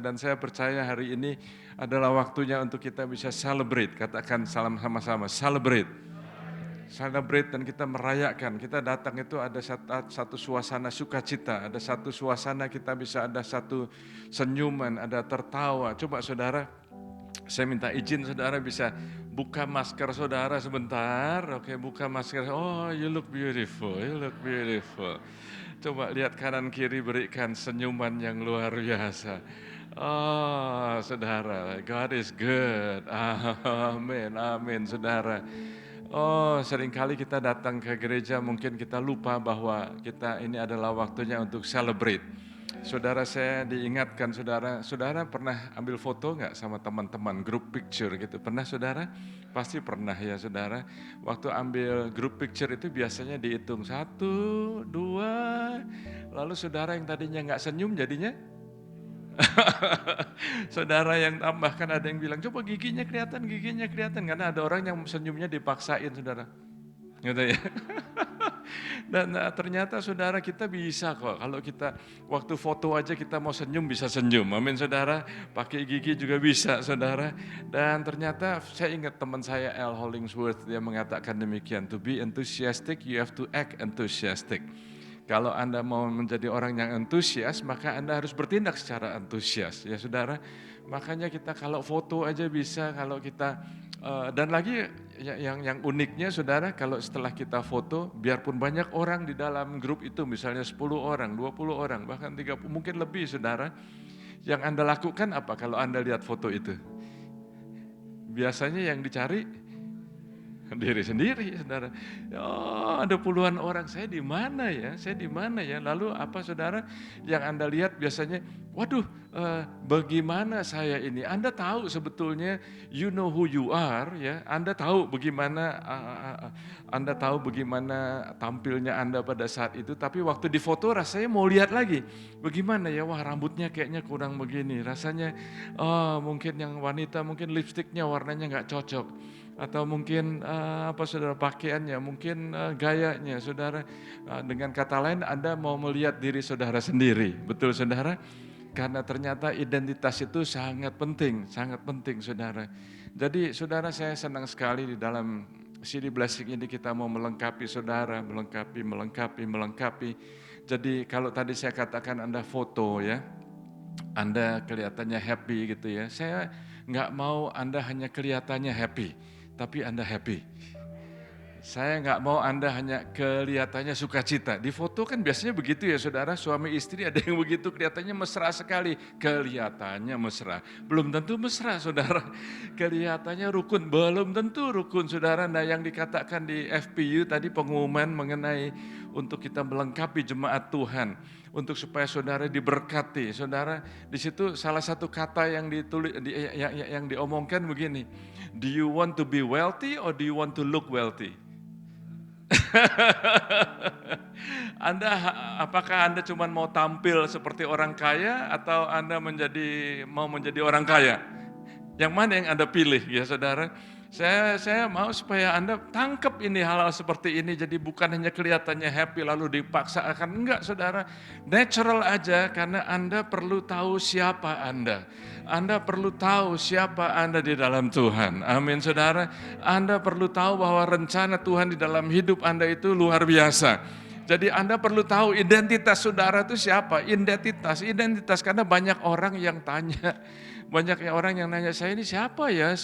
dan saya percaya hari ini adalah waktunya untuk kita bisa celebrate. Katakan salam sama-sama, celebrate. Celebrate dan kita merayakan, kita datang itu ada satu suasana sukacita, ada satu suasana kita bisa ada satu senyuman, ada tertawa. Coba saudara, saya minta izin saudara bisa buka masker saudara sebentar. Oke, buka masker. Oh, you look beautiful, you look beautiful. Coba lihat kanan kiri, berikan senyuman yang luar biasa. Oh, saudara, God is good. Amin, amin, saudara. Oh, seringkali kita datang ke gereja mungkin kita lupa bahwa kita ini adalah waktunya untuk celebrate. Saudara, saya diingatkan saudara pernah ambil foto nggak sama teman-teman, group picture gitu? Pernah saudara? Pasti pernah ya saudara. Waktu ambil group picture itu biasanya dihitung 1, 2, lalu saudara yang tadinya nggak senyum jadinya saudara yang tambahkan ada yang bilang, coba giginya kelihatan, karena ada orang yang senyumnya dipaksain saudara. Gitu ya. Dan ternyata saudara kita bisa kok, kalau kita waktu foto aja kita mau senyum bisa senyum, amin saudara, pakai gigi juga bisa saudara. Dan ternyata saya ingat teman saya Al Hollingsworth, dia mengatakan demikian, to be enthusiastic you have to act enthusiastic. Kalau Anda mau menjadi orang yang antusias, maka Anda harus bertindak secara antusias, ya saudara. Makanya kita kalau foto aja bisa, kalau kita dan lagi yang uniknya saudara, kalau setelah kita foto, biarpun banyak orang di dalam grup itu, misalnya 10 orang, 20 orang, bahkan 30, mungkin lebih saudara, yang Anda lakukan apa kalau Anda lihat foto itu? Biasanya yang dicari diri sendiri, saudara. Oh, ada puluhan orang, saya di mana ya? Lalu apa saudara? Yang Anda lihat biasanya, waduh, bagaimana saya ini? Anda tahu sebetulnya, you know who you are, ya. Anda tahu bagaimana tampilnya Anda pada saat itu. Tapi waktu di foto rasanya mau lihat lagi, bagaimana ya? Wah, rambutnya kayaknya kurang begini. Rasanya, mungkin yang wanita mungkin lipstiknya warnanya nggak cocok. Atau mungkin saudara pakaiannya, mungkin gayanya saudara. Dengan kata lain Anda mau melihat diri saudara sendiri, betul saudara? Karena ternyata identitas itu sangat penting saudara. Jadi saudara, saya senang sekali di dalam CD Blessing ini kita mau melengkapi saudara, melengkapi. Jadi kalau tadi saya katakan Anda foto ya, Anda kelihatannya happy gitu ya. Saya nggak mau Anda hanya kelihatannya happy, tapi Anda happy. Saya nggak mau Anda hanya kelihatannya sukacita. Di foto kan biasanya begitu ya saudara, suami istri ada yang begitu kelihatannya mesra sekali. Kelihatannya mesra, belum tentu mesra saudara. Kelihatannya rukun, belum tentu rukun saudara. Nah yang dikatakan di FPU tadi pengumuman mengenai untuk kita melengkapi jemaat Tuhan. Untuk supaya saudara diberkati. Saudara, di situ salah satu kata yang ditulis, yang diomongkan begini. Do you want to be wealthy or do you want to look wealthy? Apakah Anda cuma mau tampil seperti orang kaya atau Anda mau menjadi orang kaya? Yang mana yang Anda pilih ya saudara? Saya mau supaya Anda tangkap ini hal-hal seperti ini, jadi bukan hanya kelihatannya happy lalu dipaksakan, enggak saudara, natural aja karena Anda perlu tahu siapa Anda. Anda perlu tahu siapa Anda di dalam Tuhan, amin saudara. Anda perlu tahu bahwa rencana Tuhan di dalam hidup Anda itu luar biasa. Jadi Anda perlu tahu identitas saudara itu siapa, identitas, karena banyak orang yang tanya. Banyak orang yang nanya, saya ini siapa ya?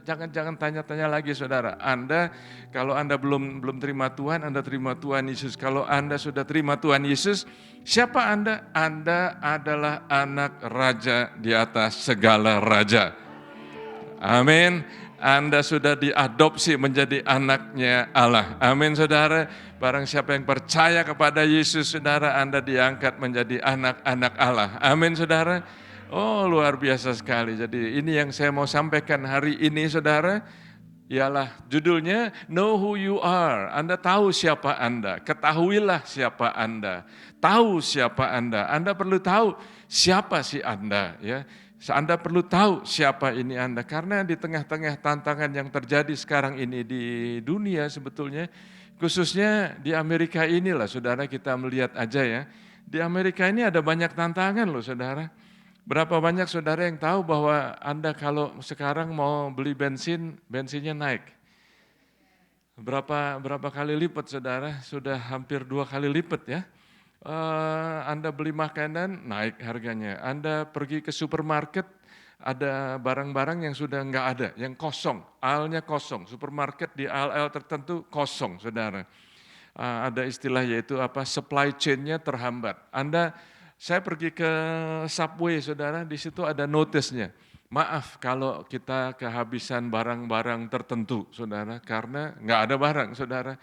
Jangan tanya-tanya lagi saudara. Anda, kalau Anda belum terima Tuhan, Anda terima Tuhan Yesus. Kalau Anda sudah terima Tuhan Yesus, siapa Anda? Anda adalah anak raja di atas segala raja. Amin. Anda sudah diadopsi menjadi anaknya Allah. Amin saudara. Barang siapa yang percaya kepada Yesus saudara, Anda diangkat menjadi anak-anak Allah. Amin saudara. Oh luar biasa sekali. Jadi ini yang saya mau sampaikan hari ini saudara. Ialah judulnya Know Who You Are. Anda tahu siapa Anda. Ketahuilah siapa Anda. Tahu siapa Anda. Anda perlu tahu siapa sih Anda ya. Anda perlu tahu siapa ini Anda. Karena di tengah-tengah tantangan yang terjadi sekarang ini di dunia sebetulnya, khususnya di Amerika inilah saudara, kita melihat aja ya. Di Amerika ini ada banyak tantangan loh saudara. Berapa banyak saudara yang tahu bahwa Anda kalau sekarang mau beli bensin, bensinnya naik? Berapa kali lipat saudara? Sudah hampir 2 kali lipat ya. Anda beli makanan, naik harganya. Anda pergi ke supermarket, ada barang-barang yang sudah nggak ada, yang kosong, aisle-nya kosong. Supermarket di aisle-aisle tertentu kosong saudara. Ada istilah yaitu apa, supply chain-nya terhambat. Saya pergi ke Subway saudara, di situ ada notice-nya. Maaf kalau kita kehabisan barang-barang tertentu saudara, karena nggak ada barang saudara.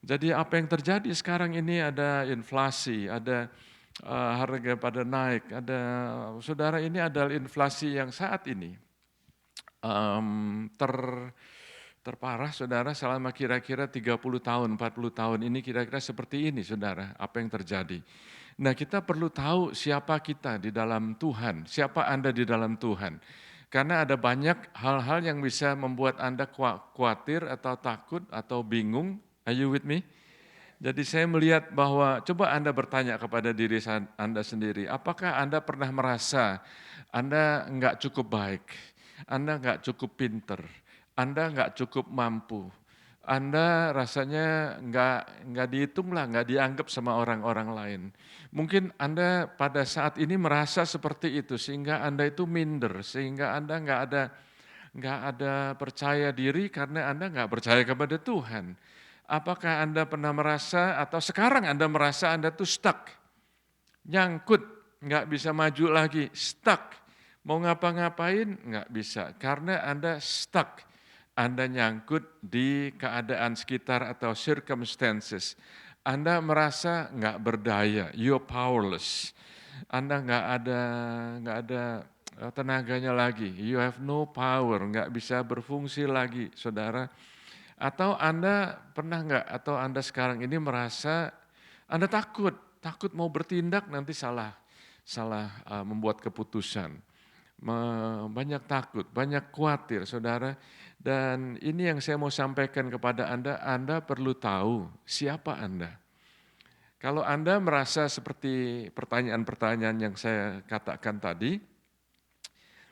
Jadi apa yang terjadi sekarang ini, ada inflasi, ada harga pada naik, ada saudara, ini adalah inflasi yang saat ini terparah saudara selama kira-kira 30 tahun, 40 tahun ini kira-kira seperti ini saudara, apa yang terjadi. Nah kita perlu tahu siapa kita di dalam Tuhan, siapa Anda di dalam Tuhan. Karena ada banyak hal-hal yang bisa membuat Anda khawatir atau takut atau bingung. Are you with me? Jadi saya melihat bahwa coba Anda bertanya kepada diri Anda sendiri, apakah Anda pernah merasa Anda enggak cukup baik, Anda enggak cukup pinter, Anda enggak cukup mampu, Anda rasanya enggak dihitung lah, enggak dianggap sama orang-orang lain. Mungkin Anda pada saat ini merasa seperti itu, sehingga Anda itu minder, sehingga Anda enggak ada percaya diri karena Anda enggak percaya kepada Tuhan. Apakah Anda pernah merasa atau sekarang Anda merasa Anda tuh stuck, nyangkut, nggak bisa maju lagi, stuck. Mau ngapa-ngapain nggak bisa, karena Anda stuck. Anda nyangkut di keadaan sekitar atau circumstances. Anda merasa nggak berdaya, you're powerless. Anda nggak ada tenaganya lagi, you have no power, nggak bisa berfungsi lagi, saudara. Atau Anda pernah nggak, atau Anda sekarang ini merasa Anda takut mau bertindak nanti salah membuat keputusan. Banyak takut, banyak khawatir saudara. Dan ini yang saya mau sampaikan kepada Anda perlu tahu siapa Anda. Kalau Anda merasa seperti pertanyaan-pertanyaan yang saya katakan tadi,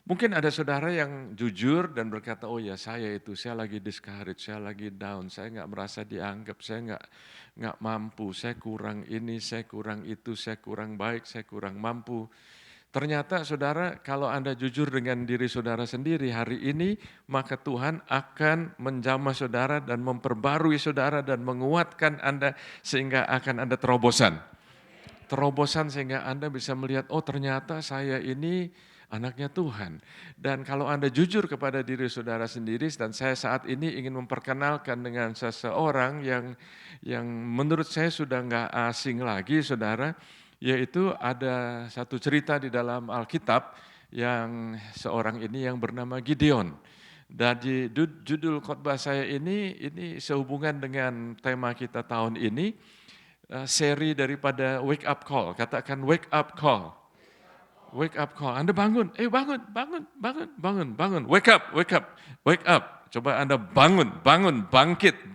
mungkin ada saudara yang jujur dan berkata, oh ya saya lagi discourage, saya lagi down, saya nggak merasa dianggap, saya nggak mampu, saya kurang ini, saya kurang itu, saya kurang baik, saya kurang mampu. Ternyata saudara, kalau Anda jujur dengan diri saudara sendiri hari ini, maka Tuhan akan menjamah saudara dan memperbarui saudara dan menguatkan Anda sehingga akan ada terobosan. Terobosan sehingga Anda bisa melihat, oh ternyata saya ini anaknya Tuhan. Dan kalau Anda jujur kepada diri saudara sendiri, dan saya saat ini ingin memperkenalkan dengan seseorang yang menurut saya sudah nggak asing lagi saudara, yaitu ada satu cerita di dalam Alkitab yang seorang ini yang bernama Gideon. Dan di judul khotbah saya ini sehubungan dengan tema kita tahun ini, seri daripada Wake Up Call. Katakan wake up call. Wake up call. Anda bangun. Bangun. Wake up. Coba Anda bangkit,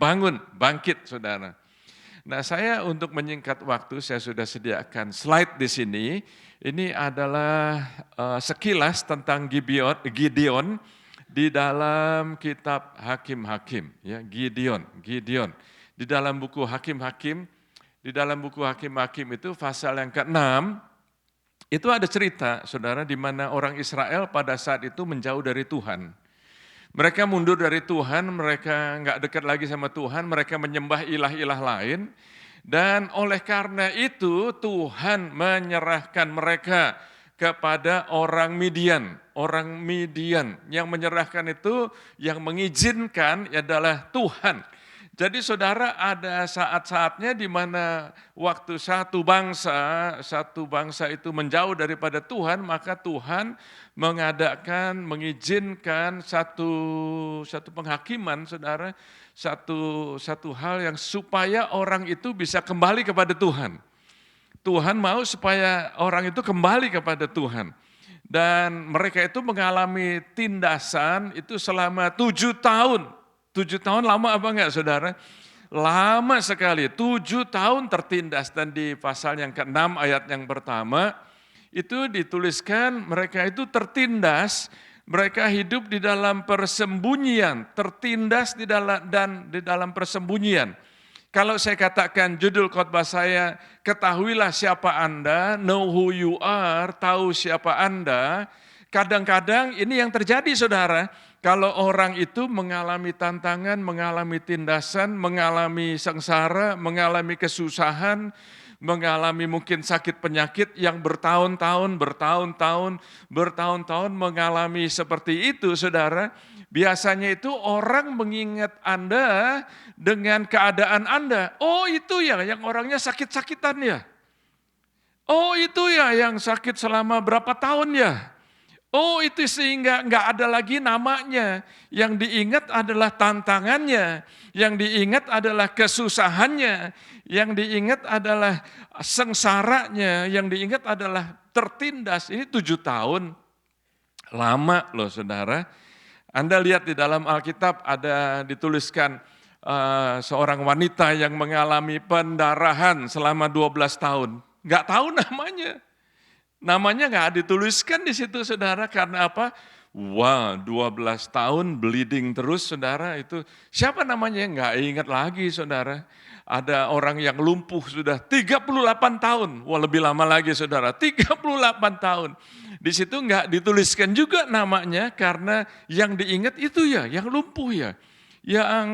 saudara. Nah, saya untuk menyingkat waktu, saya sudah sediakan slide di sini. Ini adalah sekilas tentang Gideon di dalam kitab Hakim-Hakim. Ya, Gideon. Di dalam buku Hakim-Hakim, itu pasal yang ke-6, itu ada cerita, saudara, di mana orang Israel pada saat itu menjauh dari Tuhan. Mereka mundur dari Tuhan, mereka nggak dekat lagi sama Tuhan, mereka menyembah ilah-ilah lain. Dan oleh karena itu Tuhan menyerahkan mereka kepada orang Midian. Orang Midian yang menyerahkan itu, yang mengizinkan adalah Tuhan. Jadi saudara, ada saat-saatnya di mana waktu satu bangsa itu menjauh daripada Tuhan, maka Tuhan mengizinkan satu penghakiman, saudara, satu hal yang supaya orang itu bisa kembali kepada Tuhan. Tuhan mau supaya orang itu kembali kepada Tuhan. Dan mereka itu mengalami tindasan itu selama 7 tahun. 7 tahun lama apa enggak saudara? Lama sekali, 7 tahun tertindas. Dan di pasal yang ke-6 ayat yang pertama, itu dituliskan mereka itu tertindas, mereka hidup di dalam persembunyian, tertindas di dalam persembunyian. Kalau saya katakan judul khotbah saya, ketahuilah siapa Anda, know who you are, tahu siapa Anda. Kadang-kadang ini yang terjadi saudara, kalau orang itu mengalami tantangan, mengalami tindasan, mengalami sengsara, mengalami kesusahan, mengalami mungkin sakit penyakit yang bertahun-tahun mengalami seperti itu saudara, biasanya itu orang mengingat Anda dengan keadaan Anda. Oh itu ya yang orangnya sakit-sakitan ya. Oh itu ya yang sakit selama berapa tahun ya. Oh itu sehingga nggak ada lagi namanya. Yang diingat adalah tantangannya. Yang diingat adalah kesusahannya. Yang diingat adalah sengsaranya. Yang diingat adalah tertindas. Ini 7 tahun. Lama loh saudara. Anda lihat di dalam Alkitab ada dituliskan seorang wanita yang mengalami pendarahan selama 12 tahun. Nggak tahu namanya. Namanya nggak dituliskan di situ saudara, karena apa? Wah 12 tahun bleeding terus saudara, itu siapa namanya? Nggak ingat lagi saudara. Ada orang yang lumpuh sudah 38 tahun, wah lebih lama lagi saudara, 38 tahun. Di situ nggak dituliskan juga namanya, karena yang diingat itu ya, yang lumpuh ya. Yang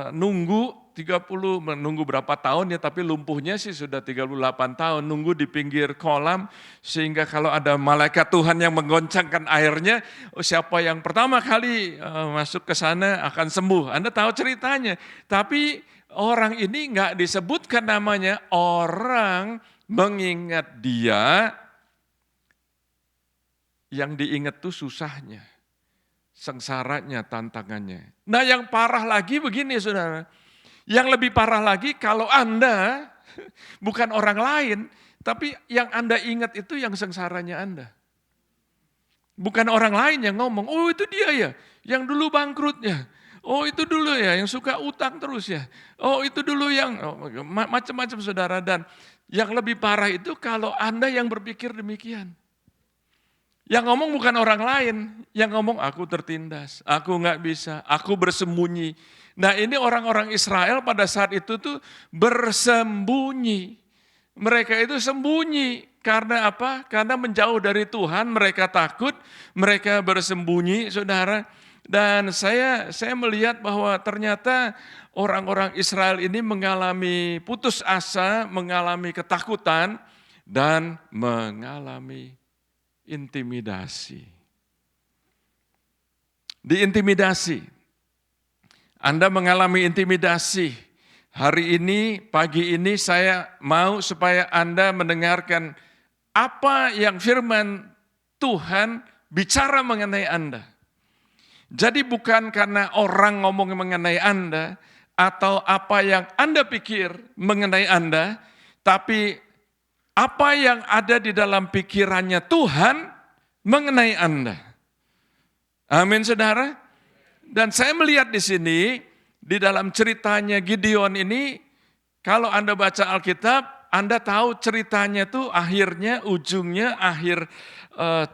nunggu 30, menunggu berapa tahun ya, tapi lumpuhnya sih sudah 38 tahun, nunggu di pinggir kolam, sehingga kalau ada malaikat Tuhan yang menggoncangkan airnya, siapa yang pertama kali masuk ke sana akan sembuh. Anda tahu ceritanya, tapi orang ini nggak disebutkan namanya, orang mengingat dia, yang diingat tuh susahnya, sengsaranya, tantangannya. Nah yang parah lagi begini saudara, yang lebih parah lagi kalau Anda bukan orang lain, tapi yang Anda ingat itu yang sengsaranya Anda. Bukan orang lain yang ngomong, oh itu dia ya, yang dulu bangkrut ya. Oh itu dulu ya, yang suka utang terus ya. Oh itu dulu yang macam-macam saudara. Dan yang lebih parah itu kalau Anda yang berpikir demikian. Yang ngomong bukan orang lain, yang ngomong aku tertindas, aku nggak bisa, aku bersembunyi. Nah ini orang-orang Israel pada saat itu tuh bersembunyi. Mereka itu sembunyi, karena apa? Karena menjauh dari Tuhan, mereka takut, mereka bersembunyi saudara. Dan saya melihat bahwa ternyata orang-orang Israel ini mengalami putus asa, mengalami ketakutan, dan mengalami intimidasi. Diintimidasi. Anda mengalami intimidasi. Hari ini, pagi ini saya mau supaya Anda mendengarkan apa yang firman Tuhan bicara mengenai Anda. Jadi bukan karena orang ngomong mengenai Anda, atau apa yang Anda pikir mengenai Anda, tapi apa yang ada di dalam pikirannya Tuhan mengenai Anda. Amin saudara. Dan saya melihat di sini, di dalam ceritanya Gideon ini, kalau Anda baca Alkitab, Anda tahu ceritanya tuh akhirnya, ujungnya, akhir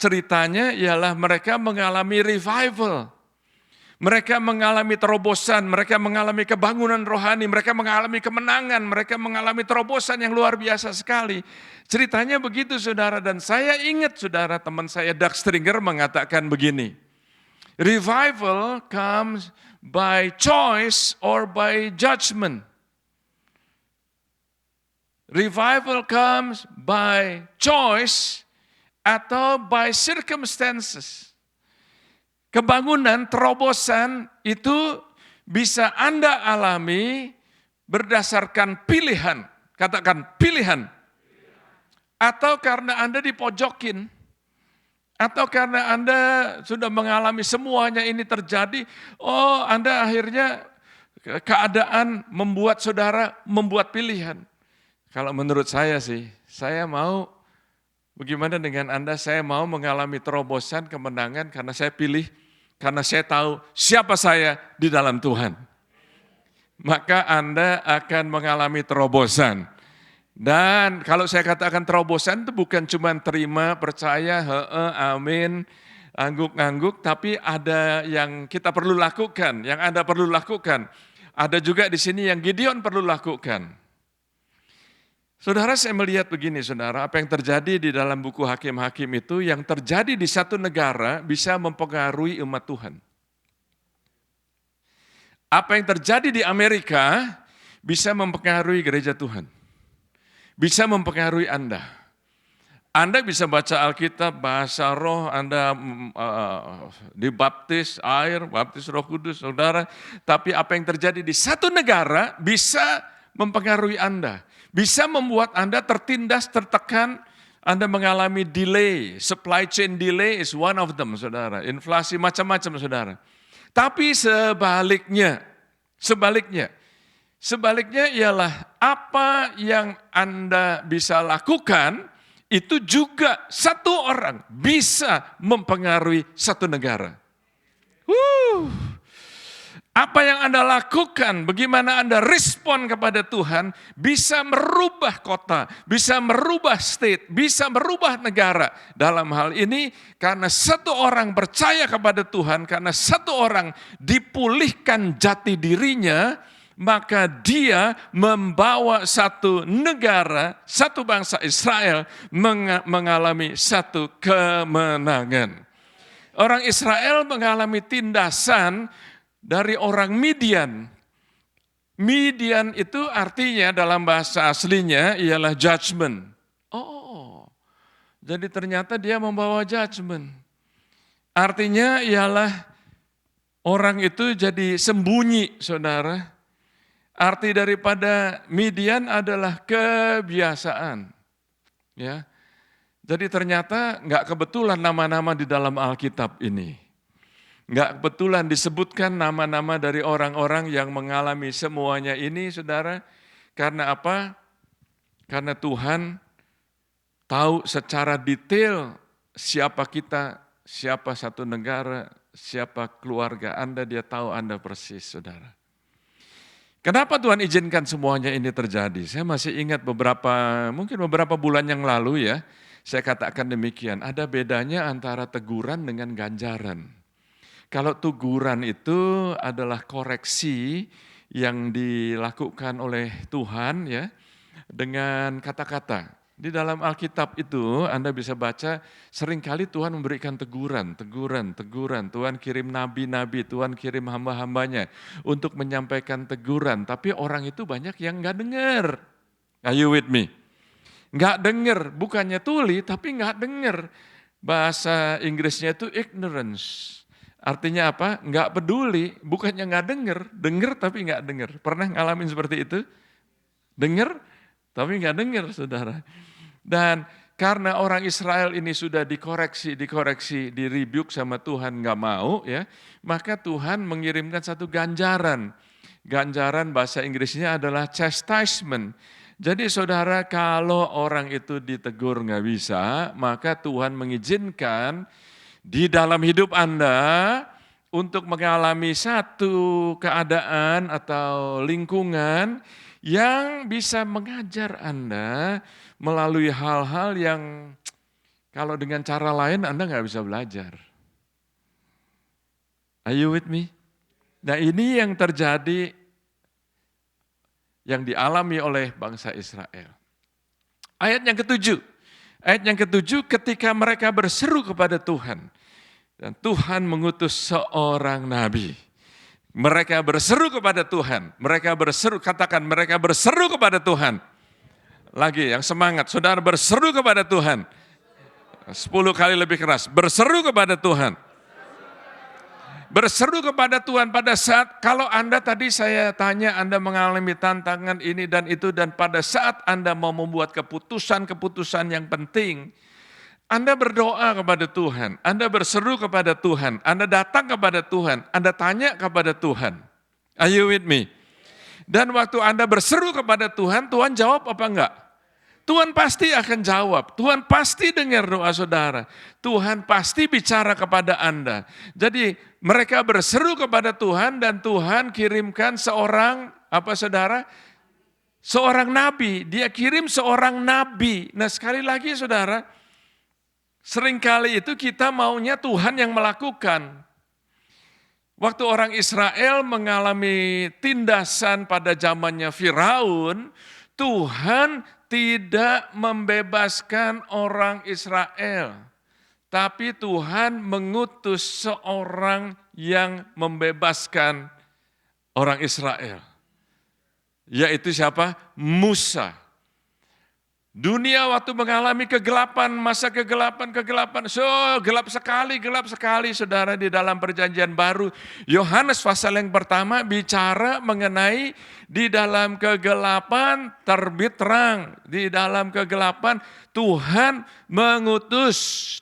ceritanya ialah mereka mengalami revival. Mereka mengalami terobosan, mereka mengalami kebangunan rohani, mereka mengalami kemenangan, mereka mengalami terobosan yang luar biasa sekali. Ceritanya begitu saudara, dan saya ingat saudara, teman saya Doug Stringer mengatakan begini, revival comes by choice or by judgment. Revival comes by choice atau by circumstances. Kebangunan, terobosan itu bisa Anda alami berdasarkan pilihan. Katakan pilihan. Atau karena Anda dipojokin. Atau karena Anda sudah mengalami semuanya ini terjadi. Oh Anda akhirnya keadaan membuat saudara membuat pilihan. Kalau menurut saya sih, saya mau bagaimana dengan Anda, saya mau mengalami terobosan, kemenangan karena saya pilih. Karena saya tahu siapa saya di dalam Tuhan. Maka Anda akan mengalami terobosan. Dan kalau saya katakan terobosan itu bukan cuma terima, percaya, amin, angguk-angguk, tapi ada yang kita perlu lakukan, yang Anda perlu lakukan. Ada juga di sini yang Gideon perlu lakukan. Saudara, saya melihat begini, saudara, apa yang terjadi di dalam buku Hakim-Hakim itu, yang terjadi di satu negara bisa mempengaruhi umat Tuhan. Apa yang terjadi di Amerika bisa mempengaruhi gereja Tuhan. Bisa mempengaruhi Anda. Anda bisa baca Alkitab, bahasa roh, Anda dibaptis air, baptis Roh Kudus, saudara. Tapi apa yang terjadi di satu negara bisa mempengaruhi Anda. Bisa membuat Anda tertindas, tertekan, Anda mengalami delay. Supply chain delay is one of them, saudara. Inflasi macam-macam, saudara. Tapi sebaliknya ialah apa yang Anda bisa lakukan, itu juga satu orang bisa mempengaruhi satu negara. Apa yang Anda lakukan, bagaimana Anda respon kepada Tuhan, bisa merubah kota, bisa merubah state, bisa merubah negara. Dalam hal ini, karena satu orang percaya kepada Tuhan, karena satu orang dipulihkan jati dirinya, maka dia membawa satu negara, satu bangsa Israel mengalami satu kemenangan. Orang Israel mengalami tindasan dari orang Midian. Midian itu artinya dalam bahasa aslinya ialah judgment. Oh, jadi ternyata dia membawa judgment. Artinya ialah orang itu jadi sembunyi, saudara. Arti daripada Midian adalah kebiasaan. Ya. Jadi ternyata enggak kebetulan nama-nama di dalam Alkitab ini. Enggak kebetulan disebutkan nama-nama dari orang-orang yang mengalami semuanya ini, saudara. Karena apa? Karena Tuhan tahu secara detail siapa kita, siapa satu negara, siapa keluarga Anda, dia tahu Anda persis, saudara. Kenapa Tuhan izinkan semuanya ini terjadi? Saya masih ingat mungkin beberapa bulan yang lalu ya, saya katakan demikian, ada bedanya antara teguran dengan ganjaran. Kalau teguran itu adalah koreksi yang dilakukan oleh Tuhan ya, dengan kata-kata. Di dalam Alkitab itu Anda bisa baca seringkali Tuhan memberikan teguran. Tuhan kirim nabi-nabi, Tuhan kirim hamba-hambanya untuk menyampaikan teguran. Tapi orang itu banyak yang nggak dengar. Are you with me? Nggak dengar, bukannya tuli tapi nggak dengar. Bahasa Inggrisnya itu ignorance. Artinya apa? Nggak peduli, bukannya nggak dengar tapi nggak dengar. Pernah ngalamin seperti itu? Dengar tapi nggak dengar, saudara. Dan karena orang Israel ini sudah dikoreksi, di-rebuke sama Tuhan nggak mau ya, maka Tuhan mengirimkan satu ganjaran. Ganjaran bahasa Inggrisnya adalah chastisement. Jadi saudara, kalau orang itu ditegur nggak bisa, maka Tuhan mengizinkan di dalam hidup Anda untuk mengalami satu keadaan atau lingkungan yang bisa mengajar Anda melalui hal-hal yang kalau dengan cara lain Anda nggak bisa belajar. Are you with me? Nah ini yang terjadi, yang dialami oleh bangsa Israel. Ayat yang ketujuh, ketika mereka berseru kepada Tuhan, dan Tuhan mengutus seorang nabi. Mereka berseru kepada Tuhan, mereka berseru kepada Tuhan. Lagi yang semangat, saudara berseru kepada Tuhan. 10 kali lebih keras, berseru kepada Tuhan. Berseru kepada Tuhan pada saat, kalau Anda tadi saya tanya, Anda mengalami tantangan ini dan itu, dan pada saat Anda mau membuat keputusan yang penting, Anda berdoa kepada Tuhan, Anda berseru kepada Tuhan, Anda datang kepada Tuhan, Anda tanya kepada Tuhan. Are you with me? Dan waktu Anda berseru kepada Tuhan, Tuhan jawab apa enggak? Tuhan pasti akan jawab, Tuhan pasti dengar doa saudara, Tuhan pasti bicara kepada Anda. Jadi mereka berseru kepada Tuhan dan Tuhan kirimkan seorang, apa saudara? seorang nabi, dia kirim seorang nabi. Nah sekali lagi saudara, seringkali itu kita maunya Tuhan yang melakukan. Waktu orang Israel mengalami tindasan pada zamannya Firaun, Tuhan tidak membebaskan orang Israel. Tapi Tuhan mengutus seorang yang membebaskan orang Israel. Yaitu siapa? Musa. Dunia waktu mengalami kegelapan, masa kegelapan. Gelap sekali saudara di dalam perjanjian baru. Yohanes pasal yang pertama bicara mengenai di dalam kegelapan terbit terang. Di dalam kegelapan Tuhan mengutus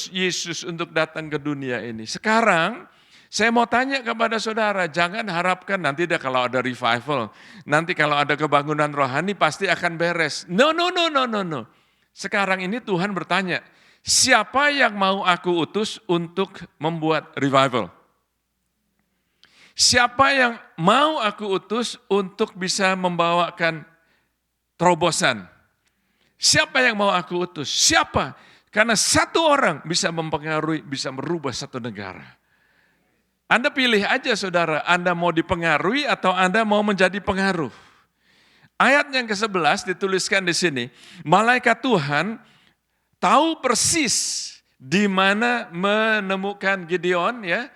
Yesus untuk datang ke dunia ini. Sekarang saya mau tanya kepada saudara, jangan harapkan nanti kalau ada revival, nanti kalau ada kebangunan rohani pasti akan beres. No. Sekarang ini Tuhan bertanya, siapa yang mau aku utus untuk membuat revival? Siapa yang mau aku utus untuk bisa membawakan terobosan? Siapa yang mau aku utus? Siapa? Karena satu orang bisa mempengaruhi, bisa merubah satu negara. Anda pilih aja saudara, Anda mau dipengaruhi atau Anda mau menjadi pengaruh. Ayat yang ke-11 dituliskan di sini, malaikat Tuhan tahu persis di mana menemukan Gideon, ya.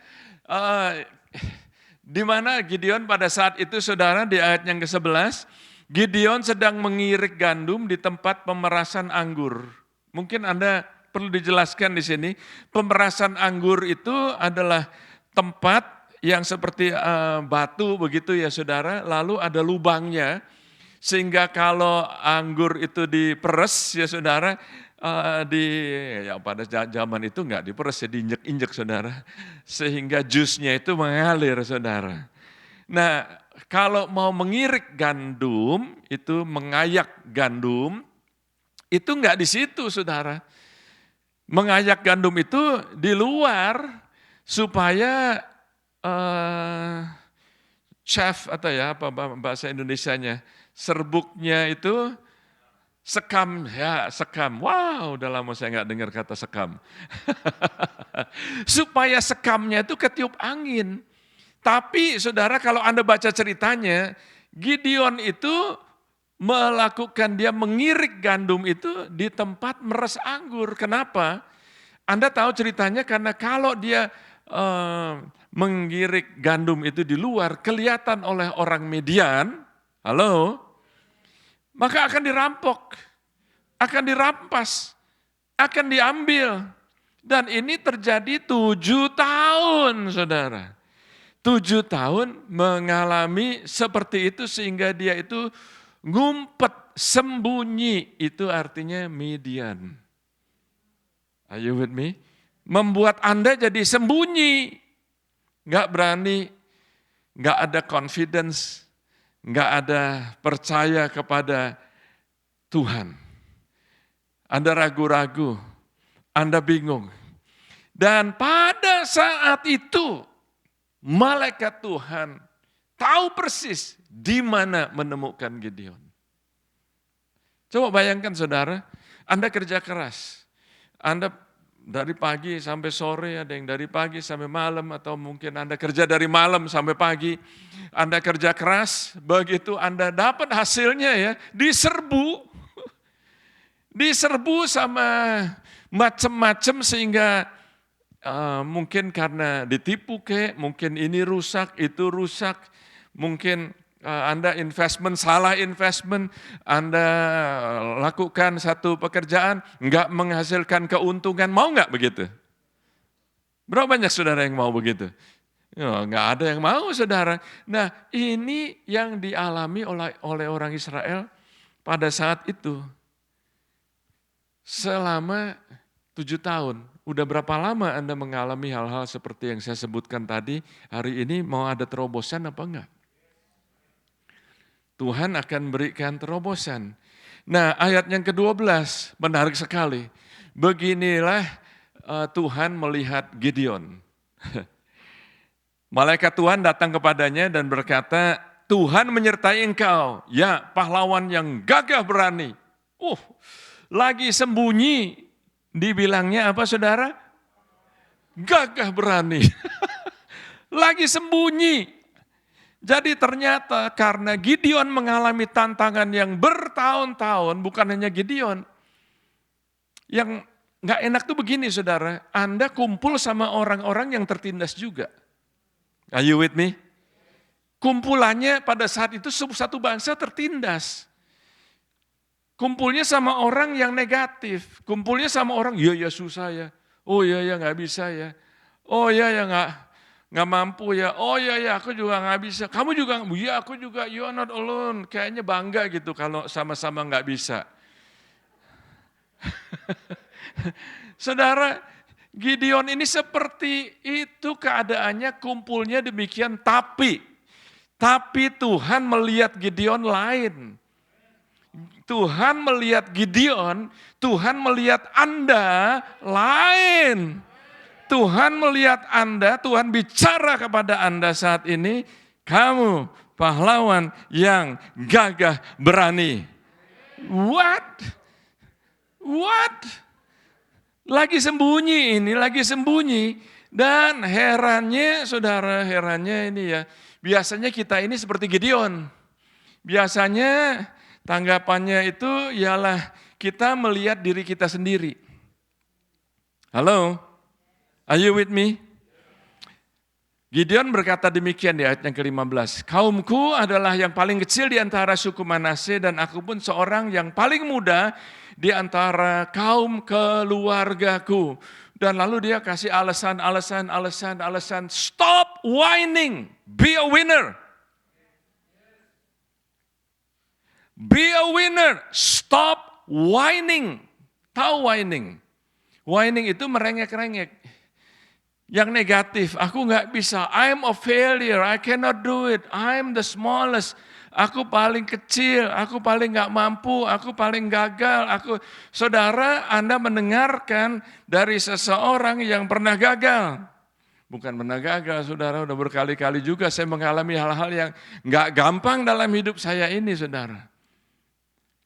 Di mana Gideon pada saat itu saudara di ayat yang ke-11, Gideon sedang mengirik gandum di tempat pemerasan anggur. Mungkin Anda perlu dijelaskan di sini, pemerasan anggur itu adalah tempat yang seperti batu begitu ya saudara, lalu ada lubangnya, sehingga kalau anggur itu diperes ya saudara, pada zaman itu enggak diperes ya, diinjek-injek saudara, sehingga jusnya itu mengalir saudara. Nah kalau mau mengirik gandum, itu mengayak gandum, itu enggak di situ saudara. Mengayak gandum itu di luar, supaya chef atau ya apa bahasa Indonesianya, serbuknya itu sekam. Wow, udah lama saya nggak dengar kata sekam. Supaya sekamnya itu ketiup angin. Tapi saudara kalau Anda baca ceritanya, Gideon itu melakukan, dia mengirik gandum itu di tempat meres anggur. Kenapa? Anda tahu ceritanya karena kalau dia menggirik gandum itu di luar, kelihatan oleh orang Midian, maka akan dirampok, akan dirampas, akan diambil. Dan ini terjadi 7 tahun saudara. 7 tahun mengalami seperti itu sehingga dia itu ngumpet, sembunyi, itu artinya Midian. Are you with me? Membuat Anda jadi sembunyi, nggak berani, nggak ada confidence, nggak ada percaya kepada Tuhan. Anda ragu-ragu, Anda bingung. Dan pada saat itu, malaikat Tuhan tahu persis di mana menemukan Gideon. Coba bayangkan saudara, Anda kerja keras, Anda dari pagi sampai sore, ada yang dari pagi sampai malam, atau mungkin Anda kerja dari malam sampai pagi. Anda kerja keras, begitu Anda dapat hasilnya ya, diserbu sama macam-macam sehingga mungkin karena ditipu mungkin ini rusak, itu rusak, mungkin Anda salah investment, Anda lakukan satu pekerjaan, enggak menghasilkan keuntungan, mau enggak begitu? Berapa banyak saudara yang mau begitu? Enggak ada yang mau saudara. Nah ini yang dialami oleh orang Israel pada saat itu. Selama 7 tahun, udah berapa lama Anda mengalami hal-hal seperti yang saya sebutkan tadi, hari ini mau ada terobosan apa enggak? Tuhan akan berikan terobosan. Nah ayat yang ke-12 menarik sekali. Beginilah Tuhan melihat Gideon. Malaikat Tuhan datang kepadanya dan berkata, Tuhan menyertai engkau. Ya, pahlawan yang gagah berani. Lagi sembunyi, dibilangnya apa saudara? Gagah berani. Lagi sembunyi. Jadi ternyata karena Gideon mengalami tantangan yang bertahun-tahun, bukan hanya Gideon. Yang gak enak tuh begini saudara, Anda kumpul sama orang-orang yang tertindas juga. Are you with me? Kumpulannya pada saat itu satu bangsa tertindas. Kumpulnya sama orang yang negatif. Kumpulnya sama orang, ya susah ya. Oh ya gak bisa ya. Oh ya gak mampu ya. Oh ya aku juga gak bisa. Kamu juga, ya aku juga, you are not alone. Kayaknya bangga gitu kalau sama-sama gak bisa. Saudara, Gideon ini seperti itu keadaannya, kumpulnya demikian, tapi Tuhan melihat Gideon lain. Tuhan melihat Gideon, Tuhan melihat Anda lain. Tuhan melihat Anda, Tuhan bicara kepada Anda saat ini, kamu pahlawan yang gagah berani. What? Lagi sembunyi ini, lagi sembunyi. Dan herannya saudara, ini ya, biasanya kita ini seperti Gideon. Biasanya tanggapannya itu ialah kita melihat diri kita sendiri. Halo? Are you with me? Gideon berkata demikian di ayat yang ke-15. Kaumku adalah yang paling kecil di antara suku Manase dan aku pun seorang yang paling muda di antara kaum keluargaku. Dan lalu dia kasih alasan. Stop whining, be a winner. Be a winner, stop whining. Tahu whining? Whining itu merengek-rengek. Yang negatif, aku gak bisa, I'm a failure, I cannot do it, I'm the smallest, aku paling kecil, aku paling gak mampu, aku paling gagal. Saudara, Anda mendengarkan dari seseorang yang pernah gagal. Bukan pernah gagal, saudara, udah berkali-kali juga saya mengalami hal-hal yang gak gampang dalam hidup saya ini, saudara.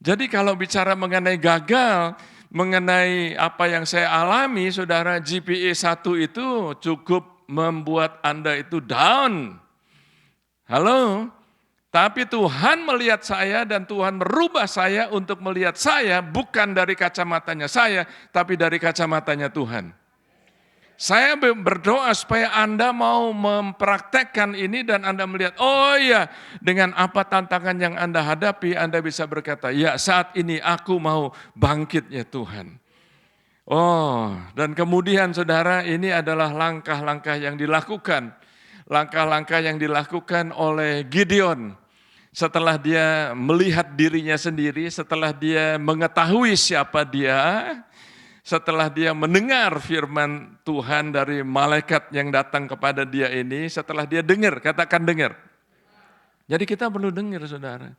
Jadi kalau bicara mengenai gagal, mengenai apa yang saya alami, saudara, GPA 1 itu cukup membuat Anda itu down. Halo? Tapi Tuhan melihat saya dan Tuhan merubah saya untuk melihat saya bukan dari kacamatanya saya, tapi dari kacamatanya Tuhan. Saya berdoa supaya Anda mau mempraktekkan ini dan Anda melihat, oh ya, dengan apa tantangan yang Anda hadapi, Anda bisa berkata, ya saat ini aku mau bangkit ya Tuhan. Oh, dan kemudian saudara, ini adalah langkah-langkah yang dilakukan. Langkah-langkah yang dilakukan oleh Gideon. Setelah dia melihat dirinya sendiri, setelah dia mengetahui siapa dia, setelah dia mendengar firman Tuhan dari malaikat yang datang kepada dia ini, setelah dia dengar, katakan dengar. Jadi kita perlu dengar saudara.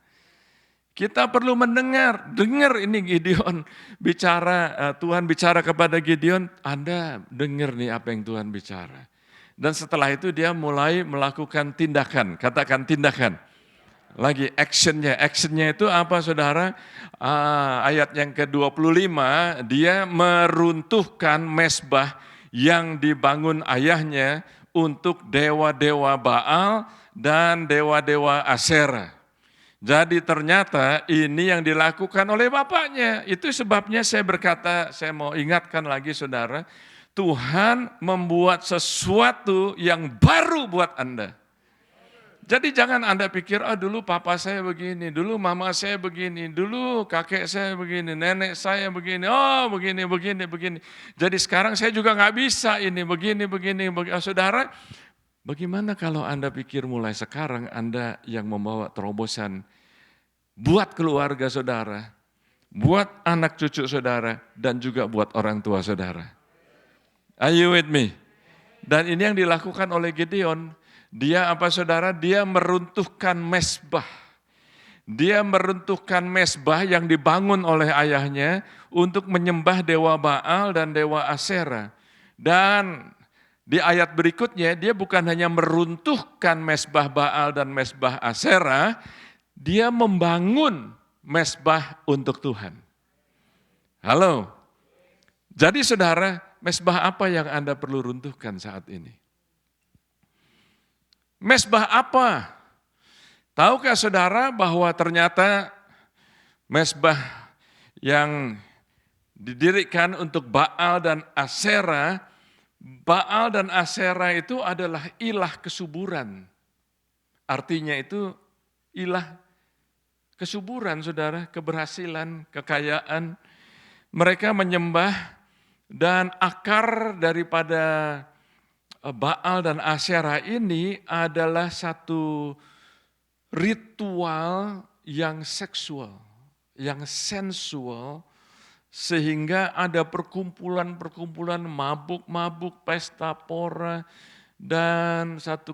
Kita perlu mendengar, dengar ini Gideon bicara, Tuhan bicara kepada Gideon, Anda dengar nih apa yang Tuhan bicara. Dan setelah itu dia mulai melakukan tindakan, katakan tindakan. Lagi actionnya itu apa saudara? Ayat yang ke-25, dia meruntuhkan mezbah yang dibangun ayahnya untuk dewa-dewa Baal dan dewa-dewa Asyera. Jadi ternyata ini yang dilakukan oleh bapaknya. Itu sebabnya saya berkata, saya mau ingatkan lagi saudara, Tuhan membuat sesuatu yang baru buat Anda. Jadi jangan Anda pikir, dulu papa saya begini, dulu mama saya begini, dulu kakek saya begini, nenek saya begini, begini. Jadi sekarang saya juga nggak bisa ini, begini. Saudara, bagaimana kalau Anda pikir mulai sekarang Anda yang membawa terobosan buat keluarga saudara, buat anak cucu saudara, dan juga buat orang tua saudara. Are you with me? Dan ini yang dilakukan oleh Gideon. Dia apa saudara? Dia meruntuhkan mezbah. Dia meruntuhkan mezbah yang dibangun oleh ayahnya untuk menyembah dewa Baal dan dewa Asyera. Dan Di ayat berikutnya, dia bukan hanya meruntuhkan mezbah Baal dan mezbah Asyera, dia membangun mezbah untuk Tuhan. Halo. Jadi saudara, mezbah apa yang Anda perlu runtuhkan saat ini? Mezbah apa? Tahukah saudara bahwa ternyata mezbah yang didirikan untuk Baal dan Asyera, Baal dan Asyera itu adalah ilah kesuburan. Artinya itu ilah kesuburan, saudara, keberhasilan, kekayaan. Mereka menyembah dan akar daripada Baal dan Asyera ini adalah satu ritual yang seksual, yang sensual, sehingga ada perkumpulan-perkumpulan mabuk-mabuk, pesta pora, dan satu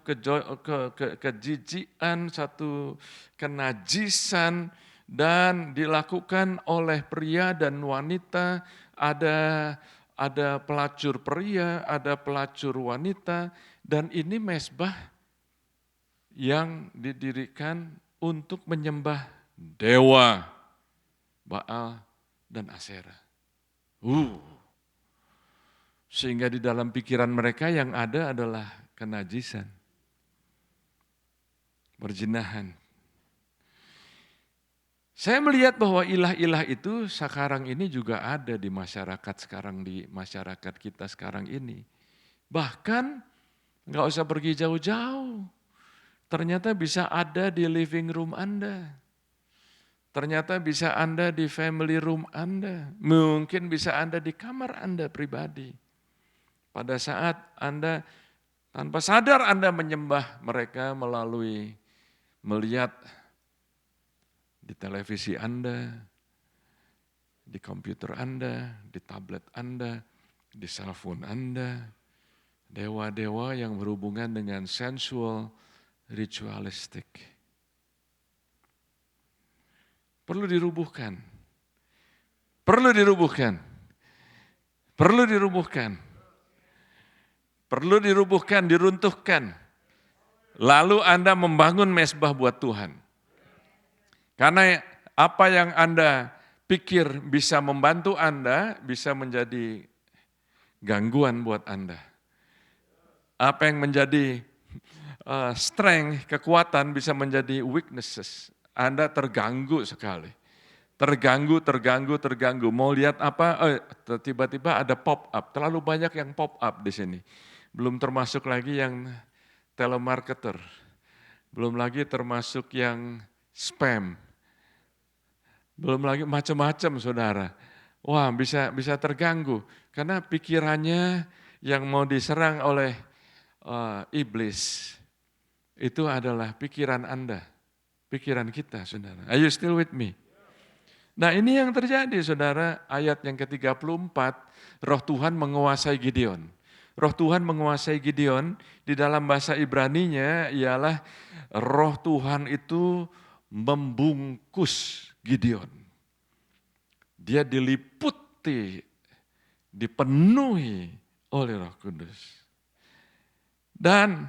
kejijian, satu kenajisan, dan dilakukan oleh pria dan wanita, ada pelacur pria, ada pelacur wanita, dan ini mezbah yang didirikan untuk menyembah dewa Baal dan Asyera. Sehingga di dalam pikiran mereka yang ada adalah kenajisan, perzinahan. Saya melihat bahwa ilah-ilah itu sekarang ini juga ada di masyarakat sekarang, di masyarakat kita sekarang ini. Bahkan nggak usah pergi jauh-jauh, ternyata bisa ada di living room Anda. Ternyata bisa Anda di family room Anda, mungkin bisa Anda di kamar Anda pribadi. Pada saat Anda tanpa sadar Anda menyembah mereka melalui melihat di televisi Anda, di komputer Anda, di tablet Anda, di cellphone Anda, dewa-dewa yang berhubungan dengan sensual, ritualistik. Perlu dirubuhkan. Perlu dirubuhkan. Perlu dirubuhkan. Perlu dirubuhkan, diruntuhkan. Lalu Anda membangun mezbah buat Tuhan. Karena apa yang Anda pikir bisa membantu Anda, bisa menjadi gangguan buat Anda. Apa yang menjadi strength, kekuatan bisa menjadi weaknesses. Anda terganggu sekali. Terganggu. Mau lihat apa? Tiba-tiba ada pop up. Terlalu banyak yang pop up di sini. Belum termasuk lagi yang telemarketer. Belum lagi termasuk yang spam. Belum lagi macam-macam, saudara. Wah, bisa terganggu. Karena pikirannya yang mau diserang oleh iblis, itu adalah pikiran Anda. Pikiran kita, saudara. Are you still with me? Nah, ini yang terjadi, saudara. Ayat yang ke-34, Roh Tuhan menguasai Gideon. Roh Tuhan menguasai Gideon, di dalam bahasa Ibraninya ialah Roh Tuhan itu membungkus Gideon. Dia diliputi, dipenuhi oleh Roh Kudus. Dan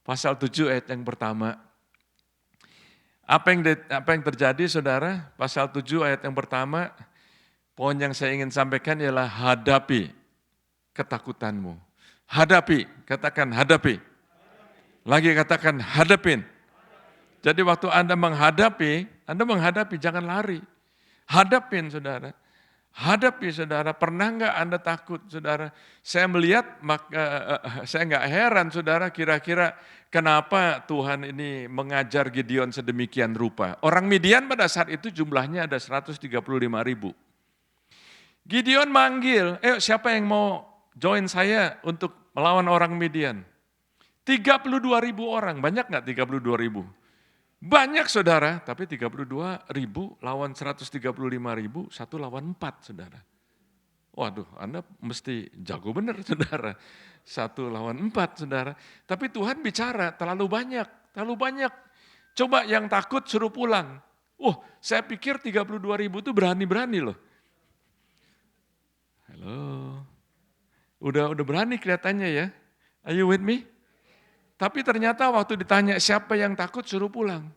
pasal 7 ayat yang pertama, apa yang terjadi, saudara? Pasal 7 ayat yang pertama, poin yang saya ingin sampaikan ialah hadapi ketakutanmu. Hadapi, katakan hadapi. Lagi katakan hadapin. Jadi waktu Anda menghadapi, jangan lari. Hadapin, saudara. Hadapi, saudara. Pernah enggak Anda takut, saudara? Saya melihat, saya enggak heran, saudara, kira-kira kenapa Tuhan ini mengajar Gideon sedemikian rupa. Orang Midian pada saat itu jumlahnya ada 135.000. Gideon manggil, siapa yang mau join saya untuk melawan orang Midian? 32.000 orang, banyak enggak 32.000? Banyak, saudara, tapi 32.000 lawan 135.000, 1 lawan 4, saudara. Waduh, Anda mesti jago benar, saudara. 1 lawan 4, saudara. Tapi Tuhan bicara terlalu banyak. Coba yang takut suruh pulang. Saya pikir 32.000 itu berani-berani loh. Halo. Udah berani kelihatannya ya. Are you with me? Tapi ternyata waktu ditanya siapa yang takut suruh pulang.